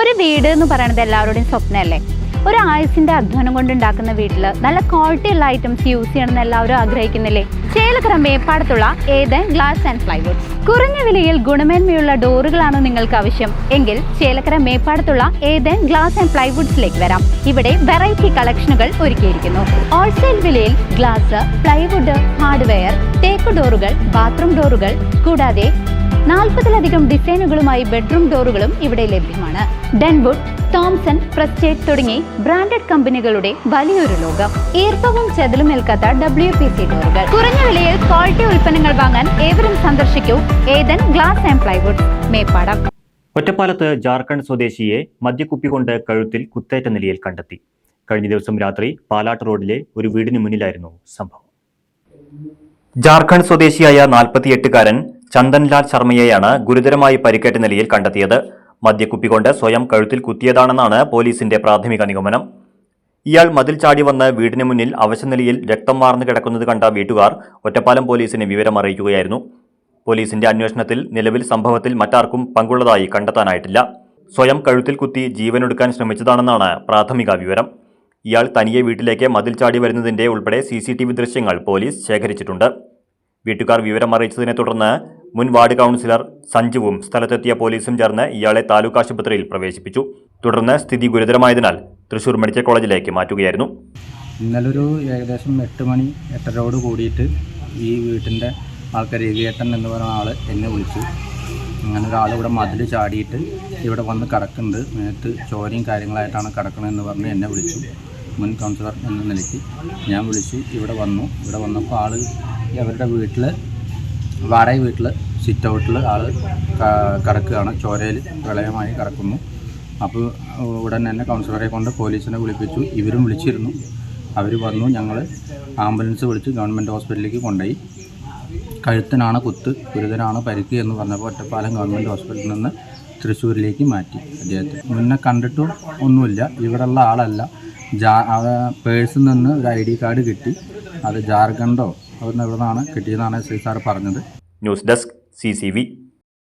ഒരു വീട് എന്ന് പറയുന്നത് എല്ലാവരുടെയും സ്വപ്നമല്ലേ? ഒരു ആയുസിന്റെ അധ്വാനം കൊണ്ടുണ്ടാക്കുന്ന വീട്ടിൽ നല്ല ക്വാളിറ്റി ഉള്ള ഐറ്റംസ് യൂസ് ചെയ്യണമെന്ന് എല്ലാവരും ആഗ്രഹിക്കുന്നില്ലേ? ചേലക്കര മേപ്പാടത്തുള്ള ഏദൻ ഗ്ലാസ് ആൻഡ് പ്ലൈവുഡ്സ്. കുറഞ്ഞ വിലയിൽ ഗുണമേന്മയുള്ള ഡോറുകളാണോ നിങ്ങൾക്ക് ആവശ്യം എങ്കിൽ ചേലക്കര മേപ്പാടത്തുള്ള ഏദൻ ഗ്ലാസ് ആൻഡ് പ്ലൈവുഡ്സിലേക്ക് വരാം. ഇവിടെ വെറൈറ്റി കളക്ഷനുകൾ ഒരുക്കിയിരിക്കുന്നു. ഹോൾസെയിൽ വിലയിൽ ഗ്ലാസ്, പ്ലൈവുഡ്, ഹാർഡ്വെയർ, തേക്ക് ഡോറുകൾ, ബാത്റൂം ഡോറുകൾ കൂടാതെ 40-ലധികം ഡിസൈനുകളുമായി ബെഡ്റൂം ഡോറുകളും ഇവിടെ ലഭ്യമാണ്. ഡെൻവുഡ്, തോംസൺ, പ്രസ്റ്റേജ് തുടങ്ങി ബ്രാൻഡഡ് കമ്പനികളുടെ വലിയൊരു ലോകം. ഈർപ്പവും ചെതലും ഏൽക്കാത്ത WPC ഡോറുകൾ. കുറഞ്ഞ വിലയിൽ ക്വാളിറ്റി ഉൽപ്പന്നങ്ങൾ വാങ്ങാൻ ഏവരും സന്ദർശിക്കൂ Eden glass and plywoods, Meppadam. ഒറ്റപ്പാലത്ത് ജാർഖണ്ഡ് സ്വദേശിയെ മദ്യക്കുപ്പി കൊണ്ട് കഴുത്തിൽ കുത്തേറ്റ നിലയിൽ കണ്ടെത്തി. കഴിഞ്ഞ ദിവസം രാത്രി പാലാട്ട് റോഡിലെ ഒരു വീടിന് മുന്നിലായിരുന്നു സംഭവം. ജാർഖണ്ഡ് സ്വദേശിയായ 48-കാരൻ ചന്ദൻലാൽ ശർമ്മയെയാണ് ഗുരുതരമായി പരിക്കേറ്റ നിലയിൽ കണ്ടെത്തിയത്. മദ്യക്കുപ്പി കൊണ്ട് സ്വയം കഴുത്തിൽ കുത്തിയതാണെന്നാണ് പോലീസിന്റെ പ്രാഥമിക നിഗമനം. ഇയാൾ മതിൽ ചാടി വന്ന് വീടിന് മുന്നിൽ അവശനിലയിൽ രക്തം വാർന്നു കിടക്കുന്നത് കണ്ട വീട്ടുകാർ ഒറ്റപ്പാലം പോലീസിനെ വിവരം അറിയിക്കുകയായിരുന്നു. പോലീസിന്റെ അന്വേഷണത്തിൽ നിലവിൽ സംഭവത്തിൽ മറ്റാർക്കും പങ്കുള്ളതായി കണ്ടെത്താനായിട്ടില്ല. സ്വയം കഴുത്തിൽ കുത്തി ജീവനൊടുക്കാൻ ശ്രമിച്ചതാണെന്നാണ് പ്രാഥമിക വിവരം. ഇയാൾ തനിയെ വീട്ടിലേക്ക് മതിൽ ചാടി വരുന്നതിന്റെ ഉൾപ്പെടെ CCTV ദൃശ്യങ്ങൾ പോലീസ് ശേഖരിച്ചിട്ടുണ്ട്. വീട്ടുകാർ വിവരം അറിയിച്ചതിനെ തുടർന്ന് മുൻ വാർഡ് കൗൺസിലർ സഞ്ജുവും സ്ഥലത്തെത്തിയ പോലീസും ചേർന്ന് ഇയാളെ താലൂക്ക് ആശുപത്രിയിൽ പ്രവേശിപ്പിച്ചു. തുടർന്ന് സ്ഥിതി ഗുരുതരമായതിനാൽ തൃശൂർ മെഡിക്കൽ കോളേജിലേക്ക് മാറ്റുകയായിരുന്നു. ഇന്നലൊരു ഏകദേശം 8-8:30 കൂടിയിട്ട് ഈ വീട്ടിൻ്റെ ആൾക്കാർ രവിയേട്ടൻ എന്ന് പറയുന്ന ആൾ എന്നെ വിളിച്ചു. അങ്ങനെ ഒരാൾ ഇവിടെ മതിൽ ചാടിയിട്ട് ഇവിടെ വന്ന് കിടക്കുന്നുണ്ട്, മേത്ത് ചോരയും കാര്യങ്ങളായിട്ടാണ് കിടക്കണമെന്ന് പറഞ്ഞ് എന്നെ വിളിച്ചു. മുൻ കൗൺസിലർ എന്ന നിലയ്ക്ക് ഞാൻ വിളിച്ചു. ഇവിടെ വന്നപ്പോൾ ആൾ അവരുടെ വീട്ടിൽ വാടക വീട്ടിൽ സിറ്റ് ഔട്ടിൽ ആൾ കിടക്കുകയാണ്, ചോരയിൽ പ്രളയമായി കിടക്കുന്നു. അപ്പോൾ ഉടൻ തന്നെ കൗൺസിലറെ കൊണ്ട് പോലീസിനെ വിളിപ്പിച്ചു. ഇവരും വിളിച്ചിരുന്നു. അവർ വന്നു. ഞങ്ങൾ ആംബുലൻസ് വിളിച്ച് ഗവൺമെൻറ് ഹോസ്പിറ്റലിലേക്ക് കൊണ്ടുപോയി. കഴുത്തിനാണ് കുത്ത്, ഗുരുതരമാണ് പരിക്ക് എന്ന് പറഞ്ഞപ്പോൾ ഒറ്റപ്പാലം ഗവൺമെൻറ് ഹോസ്പിറ്റലിൽ നിന്ന് തൃശ്ശൂരിലേക്ക് മാറ്റി. അദ്ദേഹത്തെ മുന്നേ കണ്ടിട്ടും ഒന്നുമില്ല, ഇവിടെയുള്ള ആളല്ല. പേഴ്സിൽ നിന്ന് ഒരു ID കാർഡ് കിട്ടി. അത് ജാർഖണ്ഡോ അവിടെ നിന്നാണ് കിട്ടിയതെന്നാണ് ശ്രീ സാർ പറഞ്ഞത്. News desk CCV.